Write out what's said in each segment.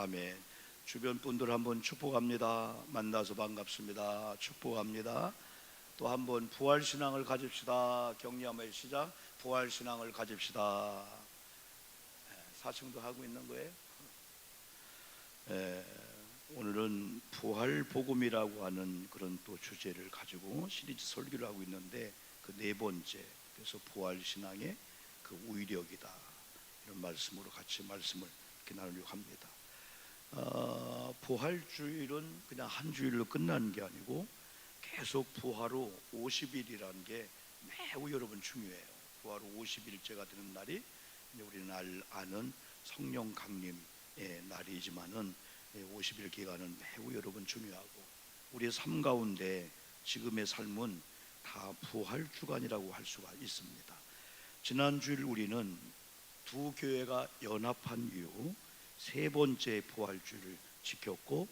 아멘. 주변 분들 한번 축복합니다. 만나서 반갑습니다. 축복합니다. 또 한번 부활신앙을 가집시다. 격려하며 시작. 부활신앙을 가집시다. 사층도 하고 있는 거예요. 오늘은 부활복음이라고 하는 그런 또 주제를 가지고 시리즈 설교를 하고 있는데 그 네 번째, 그래서 부활신앙의 그 위력이다, 이런 말씀으로 같이 말씀을 이렇게 나누려고 합니다. 부활주일은 그냥 한 주일로 끝나는 게 아니고 계속 부활 후 50일이라는 게 매우 여러분 중요해요. 부활 후 50일째가 되는 날이 우리는 아는 성령 강림의 날이지만은 50일 기간은 매우 여러분 중요하고, 우리의 삶 가운데 지금의 삶은 다 부활 주간이라고 할 수가 있습니다. 지난 주일 우리는 두 교회가 연합한 이후 세 번째 부활주를 지켰고,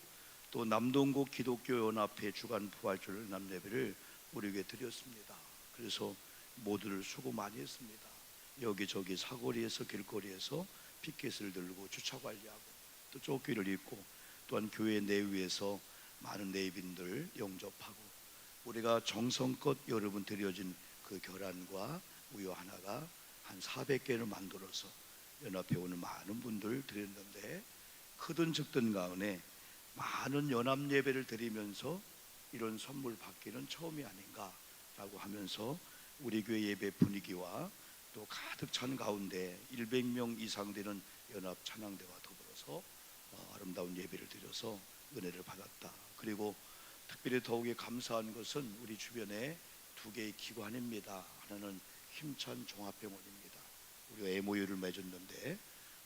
또 남동구 기독교 연합회 주간 부활주일 연합 예배를 우리에게 드렸습니다. 그래서 모두들 수고 많이 했습니다. 여기저기 사거리에서 길거리에서 피켓을 들고 주차 관리하고 또 조끼를 입고, 또한 교회 내외에서 많은 내빈들 영접하고, 우리가 정성껏 여러분 드려진 그 결안과 우유 하나가 한 400개를 만들어서 연합회 오는 많은 분들 드렸는데, 크든 적든 가운데 많은 연합 예배를 드리면서 이런 선물 받기는 처음이 아닌가라고 하면서 우리 교회 예배 분위기와 또 가득 찬 가운데 100명 이상 되는 연합 찬양대와 더불어서 아름다운 예배를 드려서 은혜를 받았다. 그리고 특별히 더욱이 감사한 것은 우리 주변에 두 개의 기관입니다. 하나는 힘찬 종합병원입니다. 우리가 MOU를 맺었는데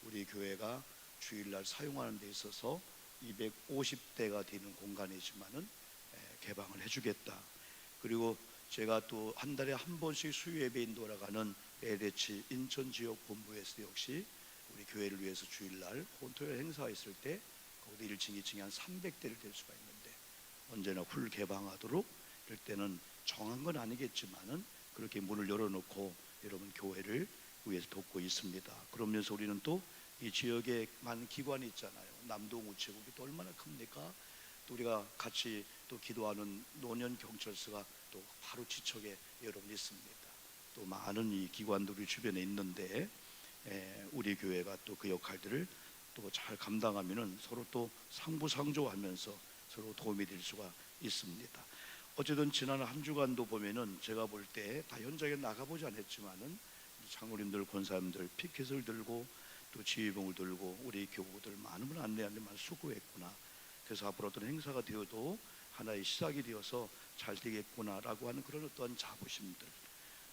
우리 교회가 주일날 사용하는 데 있어서 250대가 되는 공간이지만은 개방을 해주겠다. 그리고 제가 또 한 달에 한 번씩 수요 예배인 돌아가는 LH 인천 지역 본부에서 역시 우리 교회를 위해서 주일날 혼토요일 행사했을 때 거기도 1층, 2층에 한 300대를 될 수가 있는데 언제나 풀 개방하도록, 이럴 때는 정한 건 아니겠지만은 그렇게 문을 열어놓고 여러분 교회를 위해서 돕고 있습니다. 그러면서 우리는 또 이 지역에 많은 기관이 있잖아요. 남동 우체국이 또 얼마나 큽니까? 또 우리가 같이 또 기도하는 노년 경찰서가 또 바로 지척에 여러분 있습니다. 또 많은 이 기관들이 주변에 있는데 우리 교회가 또 그 역할들을 또 잘 감당하면은 서로 또 상부상조하면서 서로 도움이 될 수가 있습니다. 어쨌든 지난 한 주간도 보면은 제가 볼 때 다 현장에 나가보지 않았지만은 장로님들, 권사님들 피켓을 들고 또 지휘봉을 들고 우리 교우들 많은 분 안내하는데 많이 수고했구나. 그래서 앞으로 어떤 행사가 되어도 하나의 시작이 되어서 잘 되겠구나라고 하는 그런 어떠한 자부심들,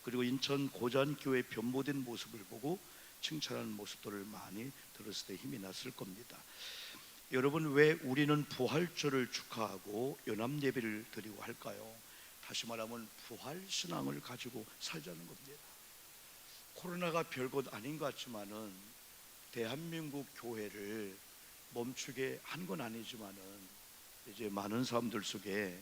그리고 인천 고잔교회 변모된 모습을 보고 칭찬하는 모습들을 많이 들었을 때 힘이 났을 겁니다. 여러분, 왜 우리는 부활절을 축하하고 연합 예배를 드리고 할까요? 다시 말하면 부활신앙을 가지고 살자는 겁니다. 코로나가 별것 아닌 것 같지만은 대한민국 교회를 멈추게 한 건 아니지만은 이제 많은 사람들 속에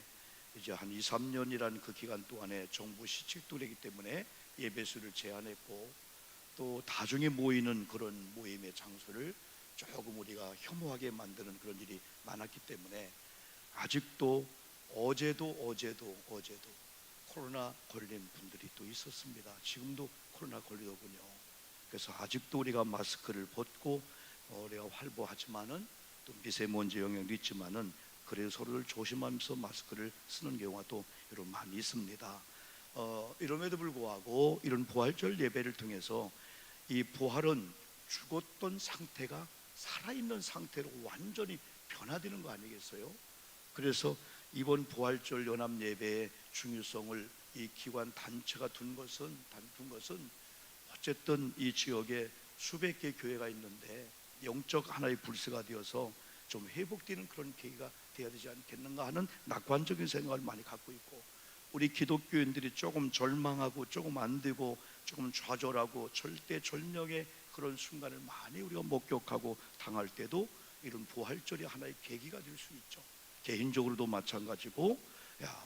이제 한 2, 3년이라는 그 기간 동안에 정부 시책도 되기 때문에 예배수를 제한했고, 또 다중에 모이는 그런 모임의 장소를 조금 우리가 혐오하게 만드는 그런 일이 많았기 때문에 아직도 어제도 코로나 걸린 분들이 또 있었습니다. 지금도 코로나 걸리더군요. 그래서 아직도 우리가 마스크를 벗고 우리가 활보하지만은 또 미세먼지 영향도 있지만은 그래도 서로를 조심하면서 마스크를 쓰는 경우가 또 여러분 많이 있습니다. 이럼에도 불구하고 이런 부활절 예배를 통해서 이 부활은 죽었던 상태가 살아있는 상태로 완전히 변화되는 거 아니겠어요? 그래서 이번 부활절 연합 예배의 중요성을 이 기관 단체가 둔 것은 어쨌든 이 지역에 수백 개 교회가 있는데 영적 하나의 불씨가 되어서 좀 회복되는 그런 계기가 되어야 되지 않겠는가 하는 낙관적인 생각을 많이 갖고 있고, 우리 기독교인들이 조금 절망하고 조금 안 되고 조금 좌절하고 절대절명의 그런 순간을 많이 우리가 목격하고 당할 때도 이런 부활절이 하나의 계기가 될 수 있죠. 개인적으로도 마찬가지고,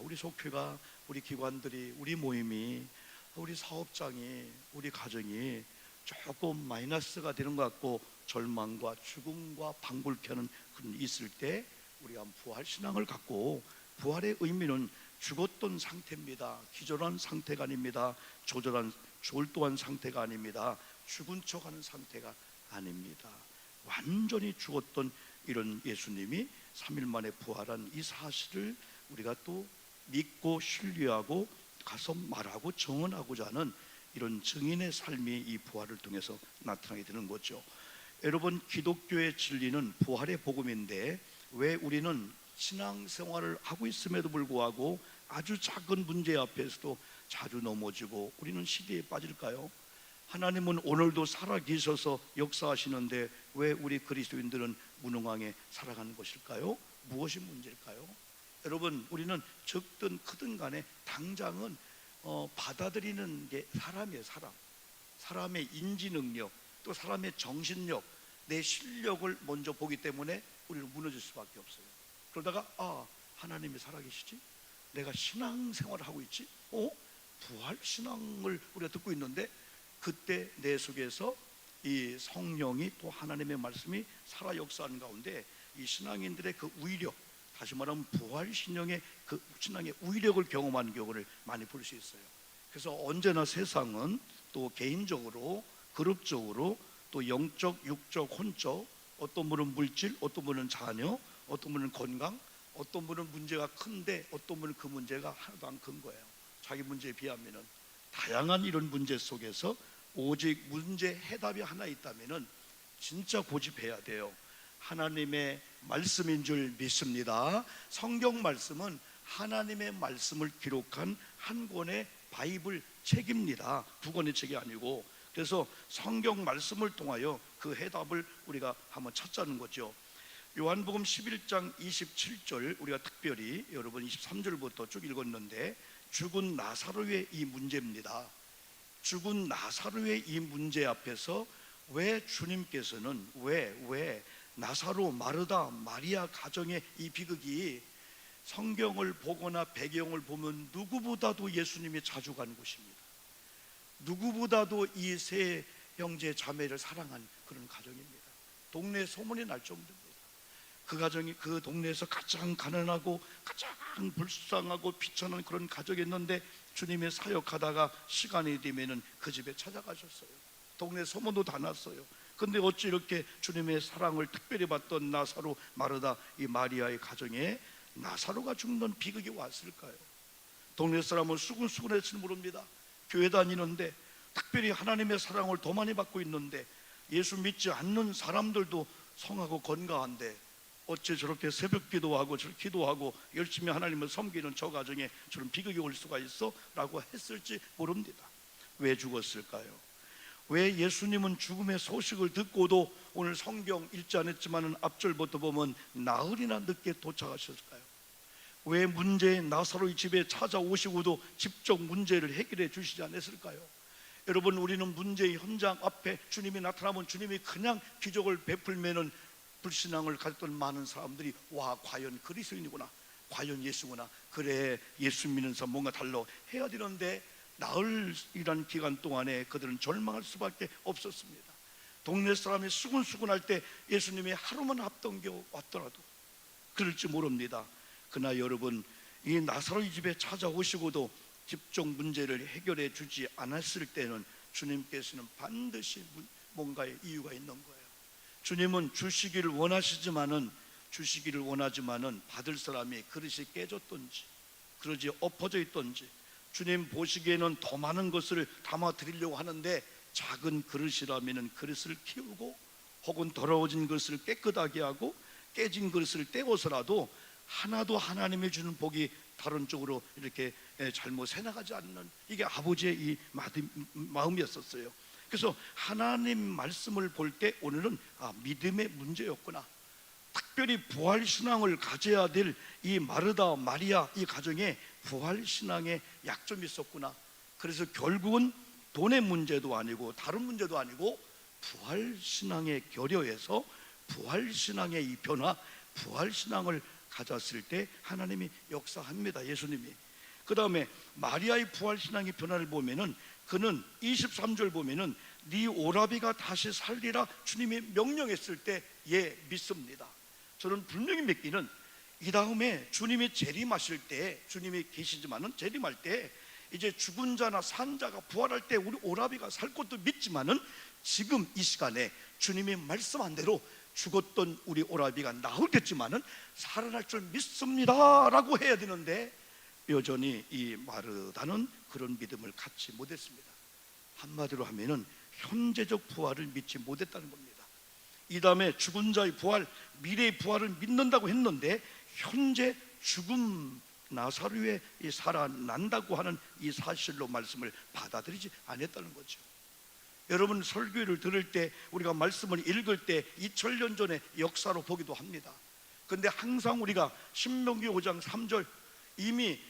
우리 속회가, 우리 기관들이, 우리 모임이, 우리 사업장이, 우리 가정이 조금 마이너스가 되는 것 같고 절망과 죽음과 방불케 하는 그런 일이 있을 때 우리가 부활 신앙을 갖고, 부활의 의미는 죽었던 상태입니다. 기절한 상태가 아닙니다. 졸도한 상태가 아닙니다. 죽은 척하는 상태가 아닙니다. 완전히 죽었던 이런 예수님이 3일 만에 부활한 이 사실을 우리가 또 믿고 신뢰하고 가서 말하고 증언하고자 하는 이런 증인의 삶이 이 부활을 통해서 나타나게 되는 거죠. 여러분, 기독교의 진리는 부활의 복음인데 왜 우리는 신앙생활을 하고 있음에도 불구하고 아주 작은 문제 앞에서도 자주 넘어지고 우리는 시대에 빠질까요? 하나님은 오늘도 살아계셔서 역사하시는데 왜 우리 그리스도인들은 무능하게 살아가는 것일까요? 무엇이 문제일까요? 여러분, 우리는 적든 크든 간에 당장은 받아들이는 게 사람이에요. 사람의 인지능력, 또 사람의 정신력, 내 실력을 먼저 보기 때문에 우리는 무너질 수밖에 없어요. 그러다가 하나님이 살아계시지? 내가 신앙생활을 하고 있지? 부활 신앙을 우리가 듣고 있는데, 그때 내 속에서 이 성령이 또 하나님의 말씀이 살아 역사하는 가운데 이 신앙인들의 그 위력, 다시 말하면 부활 신앙의 그 신앙의 위력을 경험하는 경우를 많이 볼 수 있어요. 그래서 언제나 세상은 또 개인적으로, 그룹적으로, 또 영적, 육적, 혼적, 어떤 분은 물질, 어떤 분은 자녀, 어떤 분은 건강, 어떤 분은 문제가 큰데 어떤 분은 그 문제가 하나도 안 큰 거예요. 자기 문제에 비하면은. 다양한 이런 문제 속에서 오직 문제 해답이 하나 있다면은 진짜 고집해야 돼요. 하나님의 말씀인 줄 믿습니다. 성경 말씀은 하나님의 말씀을 기록한 한 권의 바이블 책입니다. 두 권의 책이 아니고. 그래서 성경 말씀을 통하여 그 해답을 우리가 한번 찾자는 거죠. 요한복음 11장 27절 우리가 특별히 여러분 23절부터 쭉 읽었는데, 죽은 나사로의 이 문제입니다. 죽은 나사로의 이 문제 앞에서 왜 주님께서는 왜 나사로, 마르다, 마리아 가정의 이 비극이 성경을 보거나 배경을 보면 누구보다도 예수님이 자주 간 곳입니다. 누구보다도 이 세 형제 자매를 사랑한 그런 가정입니다. 동네 소문이 날 정도입니다. 그 가정이 그 동네에서 가장 가난하고 가장 불쌍하고 비천한 그런 가족이었는데 주님이 사역하다가 시간이 되면은 그 집에 찾아가셨어요. 동네 소문도 다 났어요. 근데 어찌 이렇게 주님의 사랑을 특별히 받던 나사로, 마르다, 이 마리아의 가정에 나사로가 죽는 비극이 왔을까요? 동네 사람은 수군수군했을지 모릅니다. 교회 다니는데, 특별히 하나님의 사랑을 더 많이 받고 있는데, 예수 믿지 않는 사람들도 성하고 건강한데 어째 저렇게 새벽 기도하고 저렇게 기도하고 열심히 하나님을 섬기는 저 가정에 저런 비극이 올 수가 있어? 라고 했을지 모릅니다. 왜 죽었을까요? 왜 예수님은 죽음의 소식을 듣고도 오늘 성경 읽지 않았지만 앞절부터 보면 나흘이나 늦게 도착하셨을까요? 왜 문제의 나사로의 집에 찾아오시고도 직접 문제를 해결해 주시지 않았을까요? 여러분, 우리는 문제의 현장 앞에 주님이 나타나면 주님이 그냥 기적을 베풀면은 불신앙을 가졌던 많은 사람들이 와, 과연 그리스도인이구나, 과연 예수구나, 그래 예수 믿는서 뭔가 달라 해야 되는데 나흘이라는 기간 동안에 그들은 절망할 수밖에 없었습니다. 동네 사람이 수군수군할 때 예수님이 하루만 앞당겨 왔더라도 그럴지 모릅니다. 그러나 여러분, 이 나사로의 집에 찾아오시고도 집중 문제를 해결해 주지 않았을 때는 주님께서는 반드시 뭔가의 이유가 있는 거예요. 주님은 주시기를 원하지만은 받을 사람이 그릇이 깨졌던지 그릇이 엎어져 있던지, 주님 보시기에는 더 많은 것을 담아 드리려고 하는데 작은 그릇이라면 그릇을 키우고, 혹은 더러워진 것을 깨끗하게 하고 깨진 그릇을 떼어서라도 하나도 하나님이 주는 복이 다른 쪽으로 이렇게 잘못 새나가지 않는, 이게 아버지의 이 마음이었었어요. 그래서 하나님 말씀을 볼 때 오늘은 믿음의 문제였구나, 특별히 부활신앙을 가져야 될 이 마르다, 마리아 이 가정에 부활신앙의 약점이 있었구나. 그래서 결국은 돈의 문제도 아니고 다른 문제도 아니고 부활신앙의 결여에서 부활신앙의 이 변화, 부활신앙을 가졌을 때 하나님이 역사합니다. 예수님이. 그 다음에 마리아의 부활신앙의 변화를 보면은 그는 23절 보면은 네 오라비가 다시 살리라 주님이 명령했을 때 예, 믿습니다. 저는 분명히 믿기는 이 다음에 주님이 재림하실 때, 주님이 계시지만은 재림할 때 이제 죽은 자나 산 자가 부활할 때 우리 오라비가 살 것도 믿지만은 지금 이 시간에 주님이 말씀한 대로 죽었던 우리 오라비가 나오겠지만은 살아날 줄 믿습니다 라고 해야 되는데 여전히 이 마르다는 그런 믿음을 갖지 못했습니다. 한마디로 하면은 현재적 부활을 믿지 못했다는 겁니다. 이 다음에 죽은 자의 부활, 미래의 부활을 믿는다고 했는데 현재 죽음 나사로의 살아난다고 하는 이 사실로 말씀을 받아들이지 않았다는 거죠. 여러분, 설교를 들을 때 우리가 말씀을 읽을 때 2000년 전의 역사로 보기도 합니다. 그런데 항상 우리가 신명기 5장 3절 이미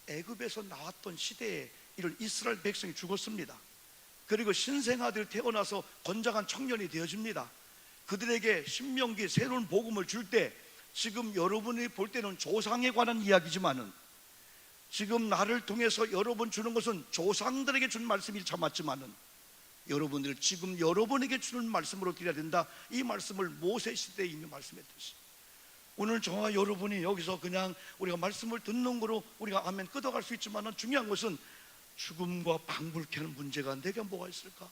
애굽에서 나왔던 시대에 이런 이스라엘 백성이 죽었습니다. 그리고 신생아들 태어나서 건장한 청년이 되어집니다. 그들에게 신명기 새로운 복음을 줄 때 지금 여러분이 볼 때는 조상에 관한 이야기지만은 지금 나를 통해서 여러분 주는 것은 조상들에게 준 말씀이 참 맞지만은 여러분들 지금 여러분에게 주는 말씀으로 드려야 된다. 이 말씀을 모세 시대에 이미 말씀했듯이 오늘 저와 여러분이 여기서 그냥 우리가 말씀을 듣는 거로 우리가 아멘 끄덕할 수 있지만은 중요한 것은 죽음과 방불케는 문제가 내게 뭐가 있을까?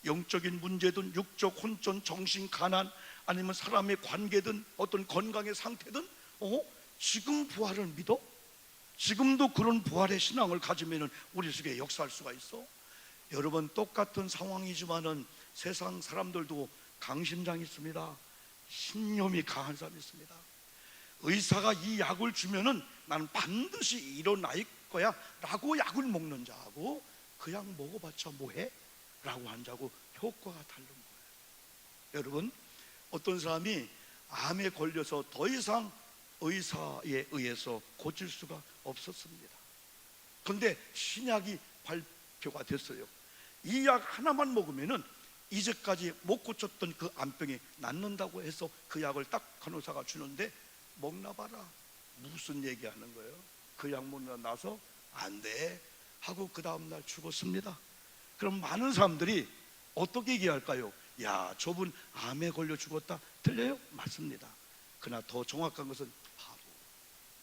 영적인 문제든 육적 혼전 정신 가난 아니면 사람의 관계든 어떤 건강의 상태든 지금 부활을 믿어? 지금도 그런 부활의 신앙을 가지면 우리 속에 역사할 수가 있어? 여러분, 똑같은 상황이지만은 세상 사람들도 강심장이 있습니다. 신념이 강한 사람이 있습니다. 의사가 이 약을 주면은 나는 반드시 일어날 거야 라고 약을 먹는 자하고 그 약 먹어봤자 뭐해? 라고 한 자하고 효과가 다른 거예요. 여러분, 어떤 사람이 암에 걸려서 더 이상 의사에 의해서 고칠 수가 없었습니다. 그런데 신약이 발표가 됐어요. 이 약 하나만 먹으면은 이제까지 못 고쳤던 그 암병이 낫는다고 해서 그 약을 딱 간호사가 주는데 먹나 봐라. 무슨 얘기하는 거예요? 그 약 먹나 나서 안 돼 하고 그 다음날 죽었습니다. 그럼 많은 사람들이 어떻게 얘기할까요? 야, 저분 암에 걸려 죽었다. 틀려요? 맞습니다. 그러나 더 정확한 것은 바보,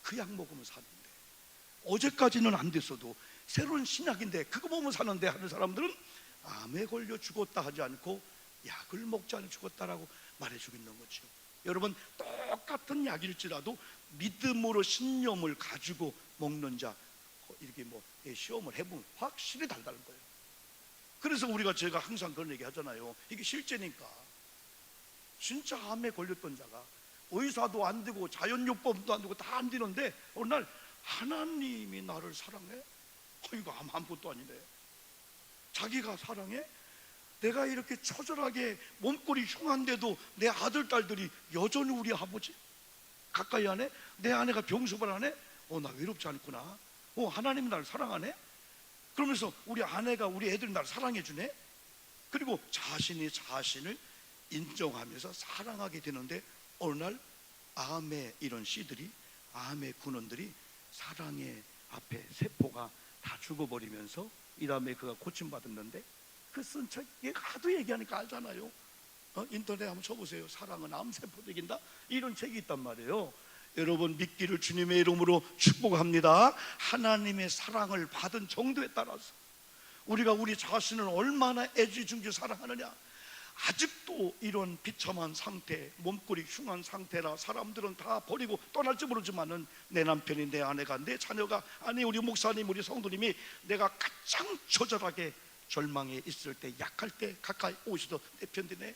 그 약 먹으면 사는데 어제까지는 안 됐어도 새로운 신약인데 그거 먹으면 사는데 하는 사람들은 암에 걸려 죽었다 하지 않고 약을 먹지 않아 죽었다라고 말해주고 있는 거죠. 여러분, 똑같은 약일지라도 믿음으로 신념을 가지고 먹는 자 이렇게 시험을 해보면 확실히 달다는 거예요. 그래서 제가 항상 그런 얘기 하잖아요. 이게 실제니까. 진짜 암에 걸렸던 자가 의사도 안 되고 자연요법도 안 되고 다 안 되는데 어느 날 하나님이 나를 사랑해? 이거 아무것도 아니네. 자기가 사랑해? 내가 이렇게 처절하게 몸꼴이 흉한데도 내 아들 딸들이 여전히 우리 아버지 가까이 하네? 내 아내가 병수발 하네? 나 외롭지 않구나. 하나님이 나를 사랑하네? 그러면서 우리 아내가 우리 애들이 나를 사랑해 주네? 그리고 자신이 자신을 인정하면서 사랑하게 되는데 어느 날 암의 이런 씨들이, 암의 근원들이 사랑의 앞에 세포가 다 죽어버리면서 이 다음에 그가 고침받았는데 그 쓴 책 하도 얘기하니까 알잖아요. 인터넷 한번 쳐보세요. 사랑은 암세포도 이긴다. 이런 책이 있단 말이에요. 여러분, 믿기를 주님의 이름으로 축복합니다. 하나님의 사랑을 받은 정도에 따라서 우리가 우리 자신을 얼마나 애지중지 사랑하느냐. 아직도 이런 비참한 상태, 몸꼴이 흉한 상태라 사람들은 다 버리고 떠날지 모르지만은 내 남편이, 내 아내가, 내 자녀가, 아니 우리 목사님, 우리 성도님이 내가 가장 처절하게 절망에 있을 때, 약할 때 가까이 오셔서 내 편드네.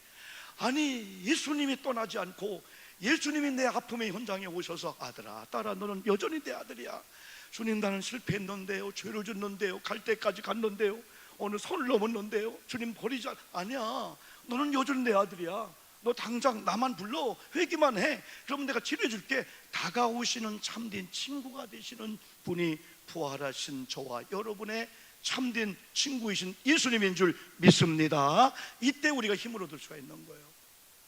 아니 예수님이 떠나지 않고 예수님이 내 아픔의 현장에 오셔서 아들아, 딸아, 너는 여전히 내 아들이야. 주님, 나는 실패했는데요, 죄를 짓는데요, 갈 때까지 갔는데요, 어느 선을 넘었는데요, 주님 버리지 아니야. 너는 여전히 내 아들이야. 너 당장 나만 불러, 회개만 해. 그럼 내가 치료해줄게. 다가오시는 참된 친구가 되시는 분이 부활하신 저와 여러분의 참된 친구이신 예수님인 줄 믿습니다. 이때 우리가 힘을 얻을 수가 있는 거예요.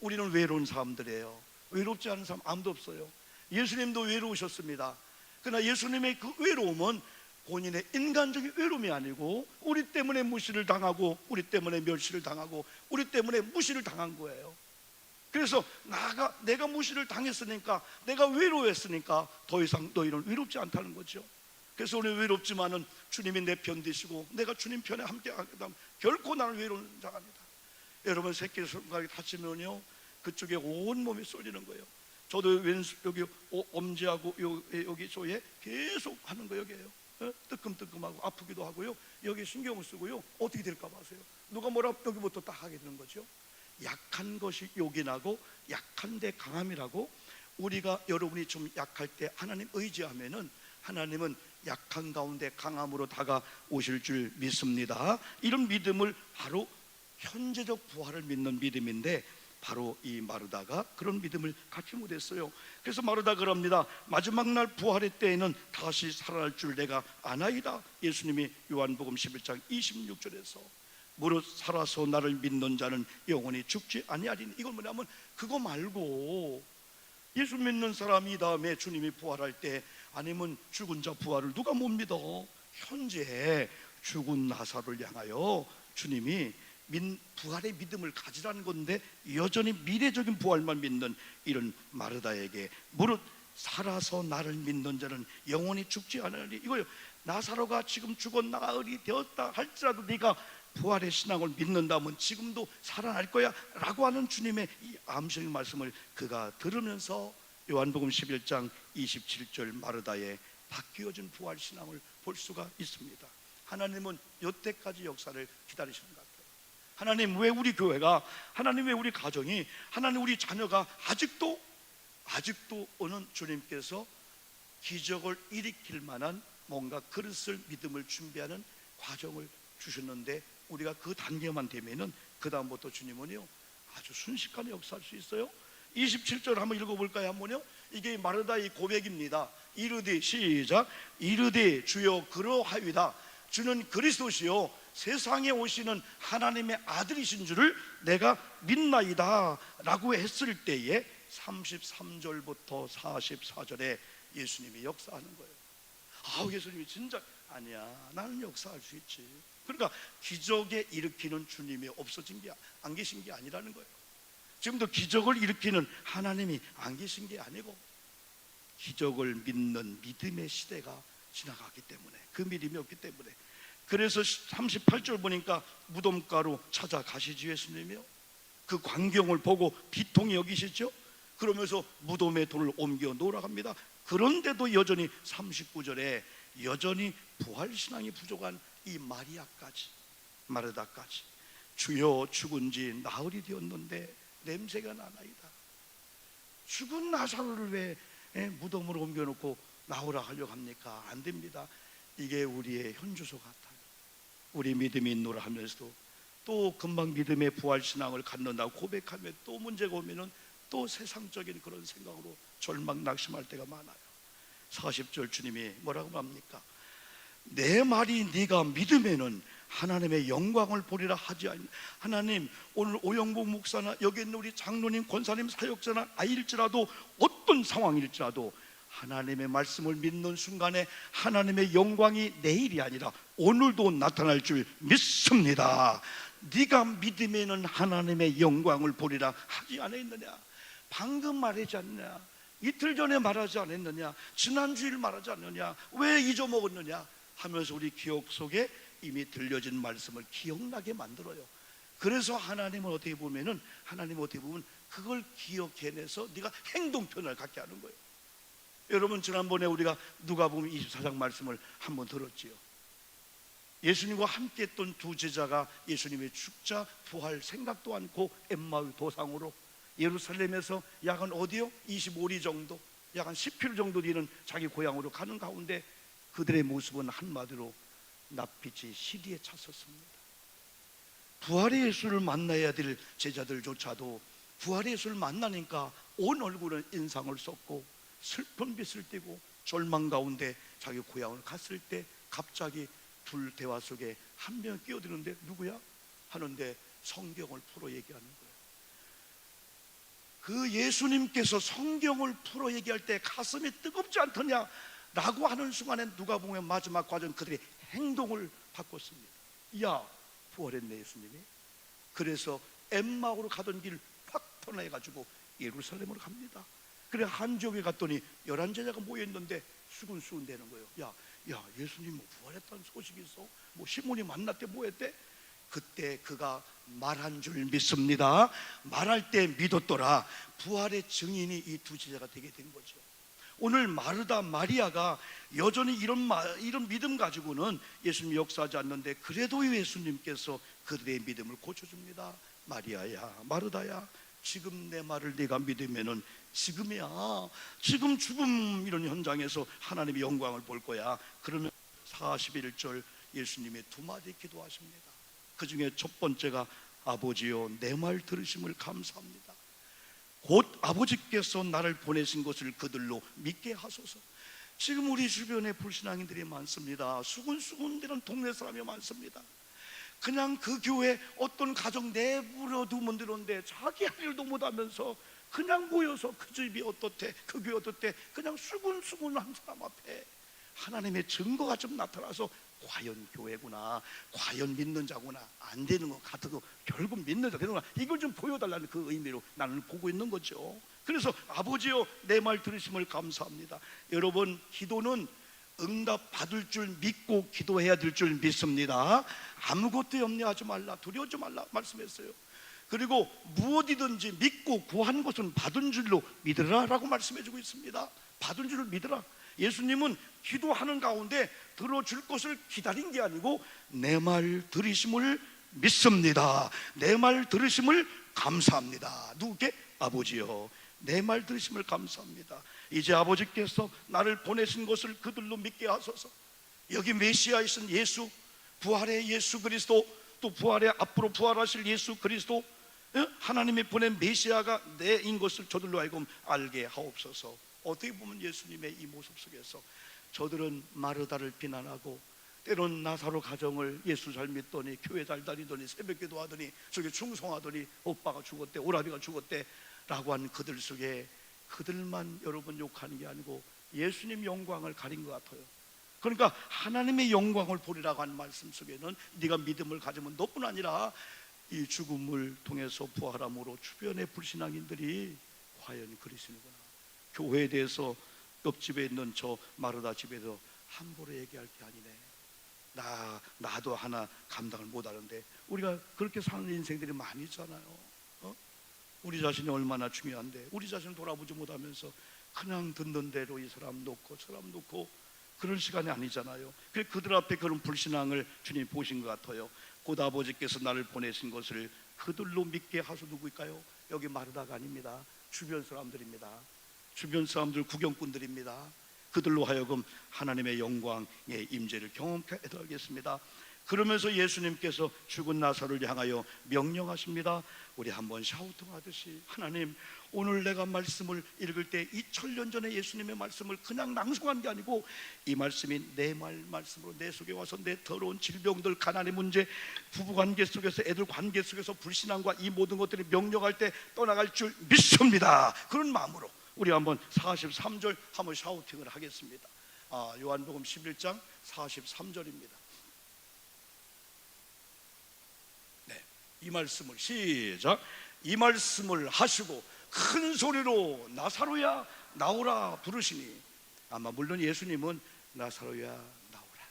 우리는 외로운 사람들이에요. 외롭지 않은 사람 아무도 없어요. 예수님도 외로우셨습니다. 그러나 예수님의 그 외로움은 본인의 인간적인 외로움이 아니고 우리 때문에 무시를 당하고 우리 때문에 멸시를 당하고 우리 때문에 무시를 당한 거예요. 그래서 내가 무시를 당했으니까, 내가 외로웠으니까 더 이상 너희는 외롭지 않다는 거죠. 그래서 오늘 외롭지만은 주님이 내 편 되시고 내가 주님 편에 함께 하게 되면 결코 나는 외로운 자가 아니다. 여러분 새끼 손가락이 다치면요 그쪽에 온 몸이 쏠리는 거예요. 저도 여기 엄지하고 여기 소에 계속 하는 거 여기에요. 뜨끔뜨끔하고 아프기도 하고요. 여기 신경을 쓰고요. 어떻게 될까 봐서요. 누가 뭐라 여기부터 딱 하게 되는 거죠. 약한 것이 요긴하고 약한데 강함이라고. 우리가 여러분이 좀 약할 때 하나님 의지하면은 하나님은 약한 가운데 강함으로 다가오실 줄 믿습니다. 이런 믿음을 바로 현재적 부활을 믿는 믿음인데 바로 이 마르다가 그런 믿음을 갖지 못했어요. 그래서 마르다 그럽니다. 마지막 날 부활의 때에는 다시 살아날 줄 내가 아나이다. 예수님이 요한복음 11장 26절에서 무릇 살아서 나를 믿는 자는 영원히 죽지 아니하리니. 이건 뭐냐면 그거 말고 예수 믿는 사람이 이 다음에 주님이 부활할 때 아니면 죽은 자 부활을 누가 못 믿어? 현재 죽은 나사로를 향하여 주님이 부활의 믿음을 가지라는 건데 여전히 미래적인 부활만 믿는 이런 마르다에게 무릇 살아서 나를 믿는 자는 영원히 죽지 않으리. 이거요. 나사로가 지금 죽어 나으리 되었다 할지라도 네가 부활의 신앙을 믿는다면 지금도 살아날 거야 라고 하는 주님의 이 암시의 말씀을 그가 들으면서 요한복음 11장 27절 마르다의 바뀌어진 부활 신앙을 볼 수가 있습니다. 하나님은 여태까지 역사를 기다리시는 것 같아요. 하나님 왜 우리 교회가, 하나님 왜 우리 가정이, 하나님 우리 자녀가 아직도 오는 주님께서 기적을 일으킬 만한 뭔가 그릇을 믿음을 준비하는 과정을 주셨는데 우리가 그 단계만 되면은 그 다음부터 주님은요 아주 순식간에 역사할 수 있어요. 27절 한번 읽어볼까요? 한번요. 이게 마르다의 고백입니다. 이르되 시작. 이르되 주여 그러하이다. 주는 그리스도시요 세상에 오시는 하나님의 아들이신 줄을 내가 믿나이다 라고 했을 때에 33절부터 44절에 예수님이 역사하는 거예요. 예수님이 진짜 아니야 나는 역사할 수 있지. 그러니까 기적에 일으키는 주님이 없어진 게 안 계신 게 아니라는 거예요. 지금도 기적을 일으키는 하나님이 안 계신 게 아니고 기적을 믿는 믿음의 시대가 지나갔기 때문에, 그 믿음이 없기 때문에. 그래서 38절 보니까 무덤가로 찾아가시지 예수님이요. 그 광경을 보고 비통히 여기시죠. 그러면서 무덤에 돌을 옮겨 놓으라 합니다. 그런데도 여전히 39절에 여전히 부활신앙이 부족한 이 마르다까지 주여 죽은 지 나흘이 되었는데 냄새가 나나이다. 죽은 나사로를 왜 무덤으로 옮겨놓고 나오라 하려고 합니까? 안 됩니다. 이게 우리의 현주소 같아요. 우리 믿음이 있노라 하면서도 또 금방 믿음의 부활신앙을 갖는다고 고백하면 또 문제가 오면은 또 세상적인 그런 생각으로 절망 낙심할 때가 많아요. 40절 주님이 뭐라고 합니까? 내 말이 네가 믿으면은 하나님의 영광을 보리라 하지 않니? 하나님 오늘 오영복 목사나 여기 있는 우리 장로님, 권사님, 사역자나 아일지라도 어떤 상황일지라도 하나님의 말씀을 믿는 순간에 하나님의 영광이 내일이 아니라 오늘도 나타날 줄 믿습니다. 네가 믿으면은 하나님의 영광을 보리라 하지 않았느냐? 방금 말하지 않느냐? 이틀 전에 말하지 않았느냐? 지난주일 말하지 않느냐? 왜 잊어먹었느냐? 하면서 우리 기억 속에 이미 들려진 말씀을 기억나게 만들어요. 그래서 하나님은 어떻게 보면 그걸 기억해내서 네가 행동편을 갖게 하는 거예요. 여러분 지난번에 우리가 누가복음 24장 말씀을 한번 들었지요. 예수님과 함께 했던 두 제자가 예수님의 죽자 부활 생각도 않고 엠마우 도상으로 예루살렘에서 약 한 어디요? 25리 정도, 약 한 10km 정도 되는 자기 고향으로 가는 가운데 그들의 모습은 한마디로 낯빛이 시리에 찼었습니다. 부활의 예수를 만나야 될 제자들조차도 부활의 예수를 만나니까 온 얼굴은 인상을 썼고 슬픈 빛을 띠고 절망 가운데 자기 고향을 갔을 때 갑자기 둘 대화 속에 한 명이 끼어드는데 누구야? 하는데 성경을 풀어 얘기하는 거예요. 그 예수님께서 성경을 풀어 얘기할 때 가슴이 뜨겁지 않더냐? 라고 하는 순간에 누가 보면 마지막 과정 그들의 행동을 바꿨습니다. 야, 부활했네 예수님이. 그래서 엠마오로 가던 길 확 떠나가지고 예루살렘으로 갑니다. 그래 한지역에 갔더니 11제자가 모여있는데 수근수근 되는 거예요. 야 예수님 뭐 부활했다는 소식이 있어? 뭐 시몬이 만났대 뭐 했대? 그때 그가 말한 줄 믿습니다. 말할 때 믿었더라. 부활의 증인이 이 두 제자가 되게 된 거죠. 오늘 마르다 마리아가 여전히 이런 믿음 가지고는 예수님 역사하지 않는데, 그래도 예수님께서 그들의 믿음을 고쳐줍니다. 마리아야, 마르다야, 지금 내 말을 네가 믿으면은 지금이야, 지금 죽음 이런 현장에서 하나님의 영광을 볼 거야. 그러면 41절 예수님의 두 마디 기도하십니다. 그 중에 첫 번째가 아버지여 내 말 들으심을 감사합니다. 곧 아버지께서 나를 보내신 것을 그들로 믿게 하소서. 지금 우리 주변에 불신앙인들이 많습니다. 수군수군대는 동네 사람이 많습니다. 그냥 그 교회 어떤 가정 내버려 두면 되는데 자기 할 일도 못하면서 그냥 모여서 그 집이 어떻대 그 교회 어떻대 그냥 수군수군한 사람 앞에 하나님의 증거가 좀 나타나서 과연 교회구나, 과연 믿는 자구나, 안 되는 것 같아도 결국 믿는 자 되는구나, 이걸 좀 보여달라는 그 의미로 나는 보고 있는 거죠. 그래서 아버지여 내 말 들으심을 감사합니다. 여러분, 기도는 응답 받을 줄 믿고 기도해야 될 줄 믿습니다. 아무것도 염려하지 말라, 두려워하지 말라 말씀했어요. 그리고 무엇이든지 믿고 구한 것은 받은 줄로 믿으라 라고 말씀해주고 있습니다. 받은 줄을 믿으라. 예수님은 기도하는 가운데 들어줄 것을 기다린 게 아니고 내 말 들으심을 믿습니다. 내 말 들으심을 감사합니다. 누구께? 아버지요 내 말 들으심을 감사합니다. 이제 아버지께서 나를 보내신 것을 그들로 믿게 하소서. 여기 메시아이신 예수, 부활의 예수 그리스도, 또 부활의 앞으로 부활하실 예수 그리스도, 하나님이 보낸 메시아가 내인 것을 저들로 하여금 알게 하옵소서. 어떻게 보면 예수님의 이 모습 속에서 저들은 마르다를 비난하고 때론 나사로 가정을 예수 잘 믿더니 교회 잘 다니더니 새벽기도 하더니 저기 충성하더니 오빠가 죽었대, 오라비가 죽었대 라고 하는 그들 속에 그들만 여러분 욕하는 게 아니고 예수님 영광을 가린 것 같아요. 그러니까 하나님의 영광을 보리라고 하는 말씀 속에는 네가 믿음을 가지면 너뿐 아니라 이 죽음을 통해서 부활함으로 주변의 불신앙인들이 과연 그리시는구나. 교회에 대해서 옆집에 있는 저 마르다 집에서 함부로 얘기할 게 아니네. 나도 하나 감당을 못하는데. 우리가 그렇게 사는 인생들이 많이 있잖아요. 우리 자신이 얼마나 중요한데 우리 자신을 돌아보지 못하면서 그냥 듣는 대로 이 사람 놓고 저 사람 놓고 그런 시간이 아니잖아요. 그래서 그들 앞에 그런 불신앙을 주님 보신 것 같아요. 곧 아버지께서 나를 보내신 것을 그들로 믿게 하소. 누구일까요? 여기 마르다가 아닙니다. 주변 사람들입니다. 주변 사람들, 구경꾼들입니다. 그들로 하여금 하나님의 영광의 임재를 경험하게 하겠습니다. 그러면서 예수님께서 죽은 나사로를 향하여 명령하십니다. 우리 한번 샤우팅하듯이, 하나님, 오늘 내가 말씀을 읽을 때 2000년 전에 예수님의 말씀을 그냥 낭송한 게 아니고 이 말씀이 내 말씀으로 내 속에 와서 내 더러운 질병들, 가난의 문제, 부부관계 속에서, 애들 관계 속에서 불신앙과 이 모든 것들이 명령할 때 떠나갈 줄 믿습니다. 그런 마음으로 우리 한번 43절 한번 샤우팅을 하겠습니다. 요한복음 11장 43절입니다. 네, 이 말씀을 시작. 이 말씀을 하시고 큰 소리로 나사로야 나오라 부르시니, 아마 물론 예수님은 나사로야 나오라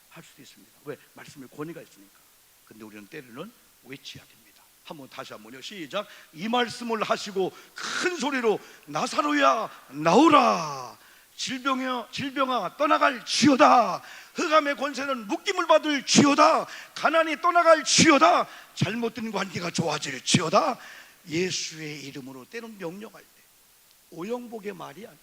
할 수도 있습니다. 왜? 말씀의 권위가 있으니까. 근데 우리는 때로는 외쳐야 됩니다. 한번 다시 한번요. 시작. 이 말씀을 하시고 큰 소리로 나사로야 나오라. 질병아 떠나갈 지어다. 흑암의 권세는 묶임을 받을 지어다. 가난이 떠나갈 지어다. 잘못된 관계가 좋아질 지어다. 예수의 이름으로 때론 명령할 때 오영복의 말이 아니에요.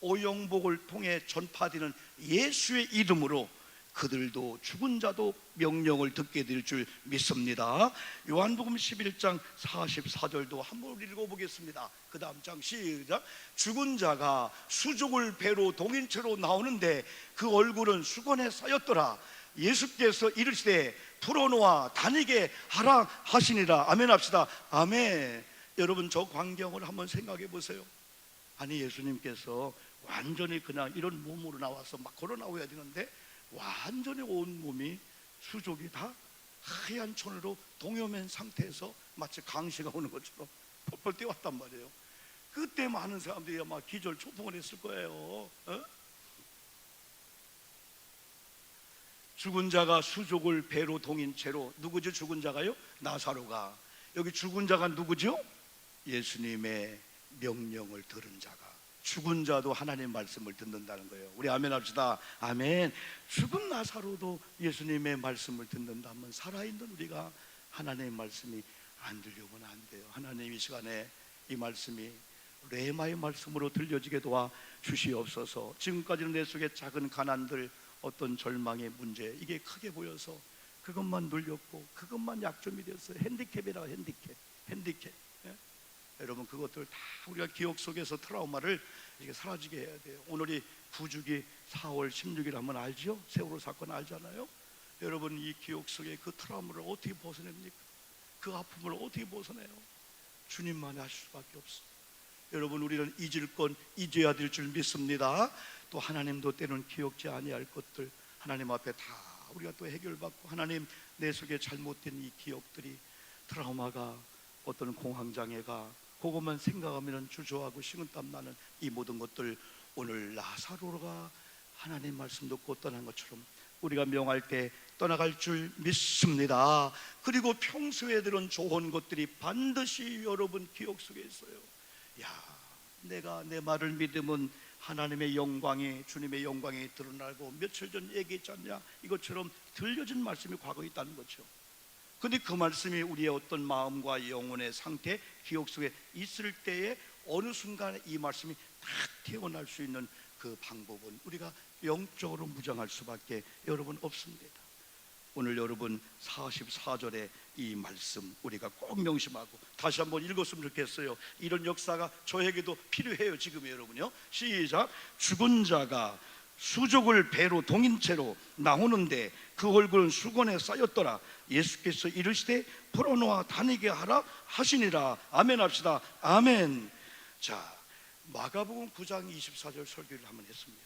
오영복을 통해 전파되는 예수의 이름으로 그들도 죽은 자도 명령을 듣게 될 줄 믿습니다. 요한복음 11장 44절도 한번 읽어보겠습니다. 그 다음 장 시작. 죽은 자가 수족을 배로 동인체로 나오는데 그 얼굴은 수건에 쌓였더라. 예수께서 이르시되 풀어놓아 다니게 하라 하시니라. 아멘 합시다. 아멘. 여러분, 저 광경을 한번 생각해 보세요. 아니 예수님께서 완전히 그냥 이런 몸으로 나와서 막 걸어 나와야 되는데 완전히 온 몸이 수족이 다 하얀 천으로 동요맨 상태에서 마치 강시가 오는 것처럼 펄펄 뛰어왔단 말이에요. 그때 많은 사람들이 막 기절 초풍을 했을 거예요. 어? 죽은 자가 수족을 배로 동인 채로, 누구죠 죽은 자가요? 나사로가. 여기 죽은 자가 누구죠? 예수님의 명령을 들은 자가. 죽은 자도 하나님 말씀을 듣는다는 거예요. 우리 아멘 합시다. 아멘. 죽은 나사로도 예수님의 말씀을 듣는다면 살아있는 우리가 하나님의 말씀이 안 들려오면 안 돼요. 하나님 이 시간에 이 말씀이 레마의 말씀으로 들려지게 도와 주시옵소서. 지금까지는 내 속에 작은 가난들, 어떤 절망의 문제, 이게 크게 보여서 그것만 눌렸고 그것만 약점이 되었어요. 핸디캡이라 핸디캡. 예? 여러분 그것들 다 우리가 기억 속에서 트라우마를 이게 사라지게 해야 돼요. 오늘이 구주기 4월 16일 하면 알죠? 세월호 사건 알잖아요. 여러분 이 기억 속에 그 트라우마를 어떻게 벗어냅니까? 그 아픔을 어떻게 벗어내요? 주님만이 하실 수밖에 없어요. 여러분 우리는 잊을 건 잊어야 될 줄 믿습니다. 또 하나님도 때로는 기억지 아니할 것들 하나님 앞에 다 우리가 또 해결받고, 하나님 내 속에 잘못된 이 기억들이, 트라우마가, 어떤 공황장애가, 그것만 생각하면 주저하고 식은땀 나는 이 모든 것들, 오늘 나사로가 하나님 말씀 듣고 떠난 것처럼 우리가 명할 때 떠나갈 줄 믿습니다. 그리고 평소에 들은 좋은 것들이 반드시 여러분 기억 속에 있어요. 야, 내가 내 말을 믿으면 하나님의 영광이, 주님의 영광이 드러나고, 며칠 전 얘기했지 않냐, 이것처럼 들려진 말씀이 과거에 있다는 거죠. 근데 그 말씀이 우리의 어떤 마음과 영혼의 상태, 기억 속에 있을 때에 어느 순간에 이 말씀이 딱 태어날 수 있는 그 방법은 우리가 영적으로 무장할 수밖에 여러분 없습니다. 오늘 여러분 44절의 이 말씀 우리가 꼭 명심하고 다시 한번 읽었으면 좋겠어요. 이런 역사가 저에게도 필요해요. 지금 여러분요. 시작. 죽은 자가 수족을 배로 동인 채로 나오는데 그 얼굴은 수건에 쌓였더라. 예수께서 이르시되 풀어놓아 다니게 하라 하시니라. 아멘 합시다. 아멘. 자, 마가복음 9장 24절 설교를 한번 했습니다.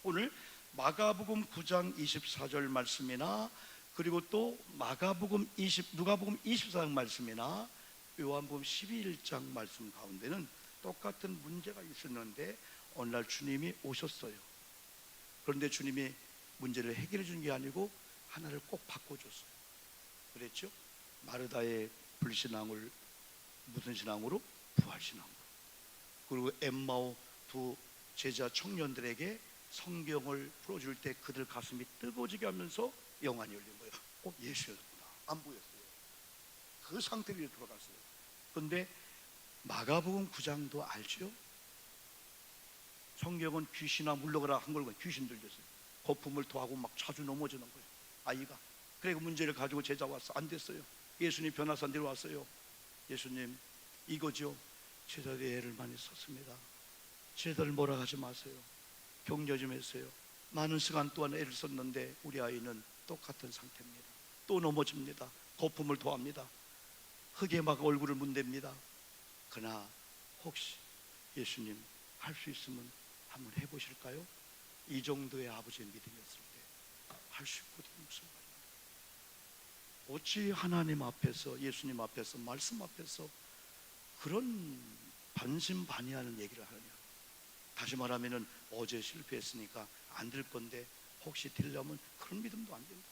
오늘 마가복음 9장 24절 말씀이나, 그리고 또 누가복음 24장 말씀이나 요한복음 11장 말씀 가운데는 똑같은 문제가 있었는데 어느 날 주님이 오셨어요. 그런데 주님이 문제를 해결해 준 게 아니고 하나를 꼭 바꿔줬어요. 그랬죠? 마르다의 불신앙을 무슨 신앙으로? 부활신앙으로. 그리고 엠마오 두 제자 청년들에게 성경을 풀어줄 때 그들 가슴이 뜨거워지게 하면서 영안이 열린 거예요. 예수였구나. 안 보였어요. 그 상태로 돌아갔어요. 그런데 마가복음 9장도 알죠? 성경은 귀신아 물러가라 한 걸 귀신 들렸어요. 거품을 토하고 막 자주 넘어지는 거예요. 아이가. 그리고 문제를 가지고 제자 왔어. 안 됐어요. 예수님 변화산 내려왔어요. 예수님 이거죠. 제자들이 애를 많이 썼습니다. 제자들 뭐라 하지 마세요. 격려 좀 했어요. 많은 시간 동안 애를 썼는데 우리 아이는 똑같은 상태입니다. 또 넘어집니다. 거품을 토합니다. 흙에 막 얼굴을 문댑니다. 그러나 혹시 예수님 할 수 있으면 한번 해보실까요? 이 정도의 아버지의 믿음이었을 때 할 수 있거든요. 무슨 말이에요? 어찌 하나님 앞에서, 예수님 앞에서, 말씀 앞에서 그런 반신반의하는 얘기를 하느냐. 다시 말하면 어제 실패했으니까 안 될 건데 혹시 되려면 그런 믿음도 안 된다.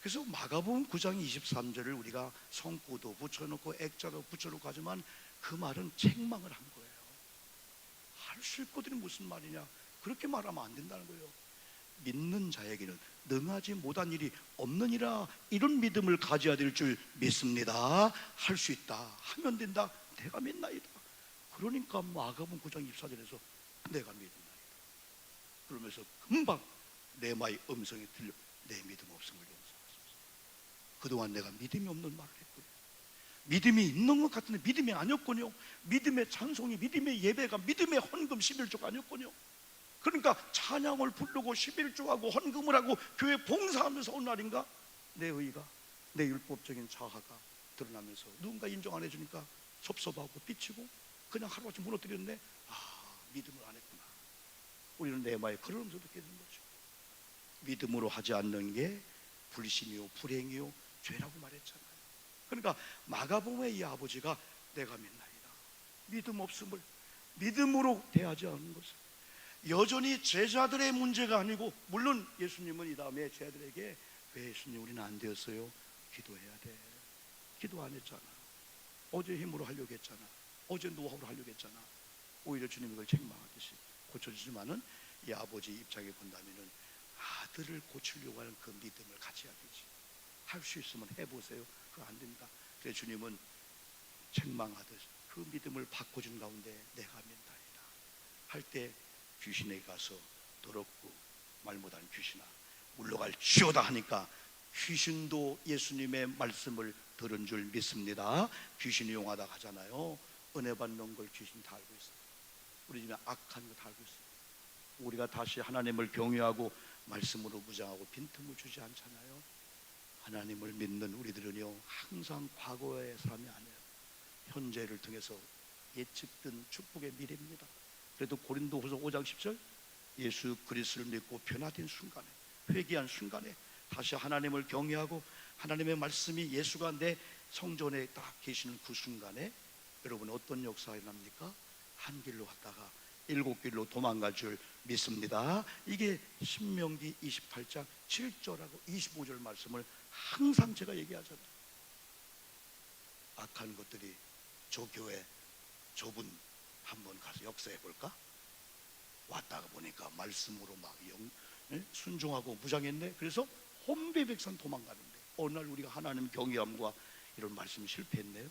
그래서 마가복음 9장 23절을 우리가 성구도 붙여놓고 액자도 붙여놓고 하지만 그 말은 책망을 한 거예요. 할 수 있거든요. 무슨 말이냐. 그렇게 말하면 안 된다는 거예요. 믿는 자에게는 능하지 못한 일이 없느니라. 이런 믿음을 가져야 될 줄 믿습니다. 할 수 있다. 하면 된다. 내가 믿나이다. 그러니까 마가복음 9장 24절에서 내가 믿나이다. 그러면서 금방 레마의 음성이 들려. 내 믿음 없음을 용서하소서. 그동안 내가 믿음이 없는 말을 했군요. 믿음이 있는 것 같은데 믿음이 아니었군요. 믿음의 찬송이, 믿음의 예배가, 믿음의 헌금 11조가 아니었군요. 그러니까 찬양을 부르고 11조하고 헌금을 하고 교회 봉사하면서 어느 날인가 내 의가, 내 율법적인 자아가 드러나면서 누군가 인정 안 해주니까 섭섭하고 삐치고 그냥 하루아침 무너뜨렸는데, 우리는 네마의 그러면서 듣게 된 거죠. 믿음으로 하지 않는 게 불신이요 불행이요 죄라고 말했잖아요. 그러니까 마가복음의 이 아버지가 내가 믿나이다, 믿음 없음을 믿음으로 대하지 않는 것은 여전히 제자들의 문제가 아니고, 물론 예수님은 이 다음에 제자들에게 왜 예수님 우리는 안 되었어요? 기도해야 돼. 기도 안 했잖아. 어제 힘으로 하려고 했잖아. 어제 노하우로 하려고 했잖아. 오히려 주님이 그걸 책망하듯이 고쳐주지만은 이 아버지 입장에 본다면은 아들을 고치려고 하는 그 믿음을 가져야 되지. 할 수 있으면 해보세요. 그거 안 됩니다. 그래서 주님은 책망하듯이 그 믿음을 바꿔준 가운데 내가 믿나이다 할 때 귀신에게 가서 더럽고 말 못하는 귀신아 물러갈 지어다 하니까 귀신도 예수님의 말씀을 들은 줄 믿습니다. 귀신이 용하다 하잖아요. 은혜 받는 걸 귀신이 다 알고 있어요. 우리 집에 악한 거 다 알고 있어요. 우리가 다시 하나님을 경외하고 말씀으로 무장하고 빈틈을 주지 않잖아요. 하나님을 믿는 우리들은요 항상 과거의 사람이 아니에요. 현재를 통해서 예측된 축복의 미래입니다. 그래도 고린도후서 5장 10절 예수 그리스도를 믿고 변화된 순간에, 회개한 순간에 다시 하나님을 경외하고 하나님의 말씀이 예수가 내 성전에 딱 계시는 그 순간에 여러분 어떤 역사가 일어납니까? 한 길로 갔다가 일곱 길로 도망갈 줄 믿습니다. 이게 신명기 28장 7절하고 25절 말씀을 항상 제가 얘기하잖아요. 악한 것들이 저 교회 저분 한번 가서 역사해 볼까? 왔다가 보니까 말씀으로 막 순종하고 무장했네. 그래서 혼비백산 도망가는데 어느 날 우리가 하나님 경외함과 이런 말씀이 실패했네요.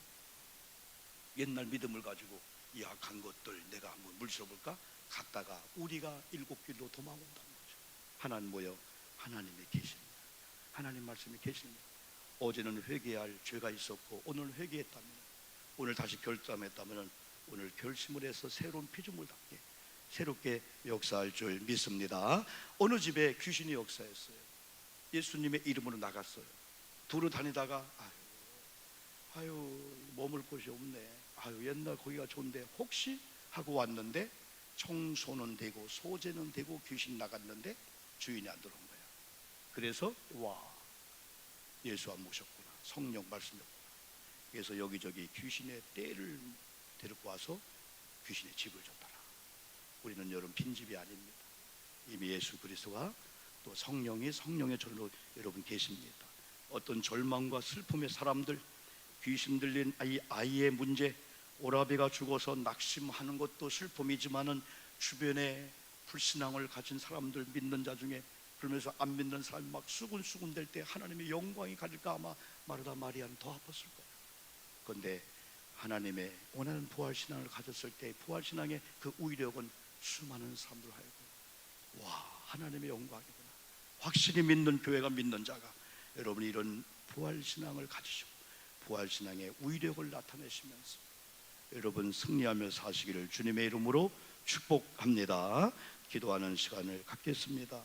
옛날 믿음을 가지고 이 악한 것들 내가 한번 물들어볼까? 갔다가 우리가 일곱 길로 도망온다는 거죠. 하나님 뭐요? 하나님이 계십니다. 하나님 말씀이 계십니다. 어제는 회개할 죄가 있었고 오늘 회개했다면, 오늘 다시 결단했다면 오늘 결심을 해서 새로운 피조물 답게 새롭게 역사할 줄 믿습니다. 어느 집에 귀신이 역사했어요. 예수님의 이름으로 나갔어요. 두루 다니다가 아유 머물 곳이 없네. 아유 옛날 거기가 좋은데 혹시 하고 왔는데 청소는 되고 소재는 되고 귀신 나갔는데 주인이 안 들어온 거야. 그래서 와 예수 안 모셨구나, 성령 말씀이었구나. 그래서 여기저기 귀신의 떼를 데리고 와서 귀신의 집을 줬더라. 우리는 여러분 빈집이 아닙니다. 이미 예수 그리스도가 또 성령이 성령의 절로 여러분 계십니다. 어떤 절망과 슬픔의 사람들, 귀신 들린 아이의 문제, 오라비가 죽어서 낙심하는 것도 슬픔이지만은 주변에 불신앙을 가진 사람들, 믿는 자 중에 그러면서 안 믿는 사람이 막 수군수군 될 때 하나님의 영광이 가릴까 아마 마르다 마리아는 더 아팠을 거예요. 그런데 하나님의 원하는 부활신앙을 가졌을 때 부활신앙의 그 위력은 수많은 사람들 하여금 와 하나님의 영광이구나, 확실히 믿는 교회가 믿는 자가 여러분이 이런 부활신앙을 가지시고 부활신앙의 위력을 나타내시면서 여러분 승리하며 사시기를 주님의 이름으로 축복합니다. 기도하는 시간을 갖겠습니다.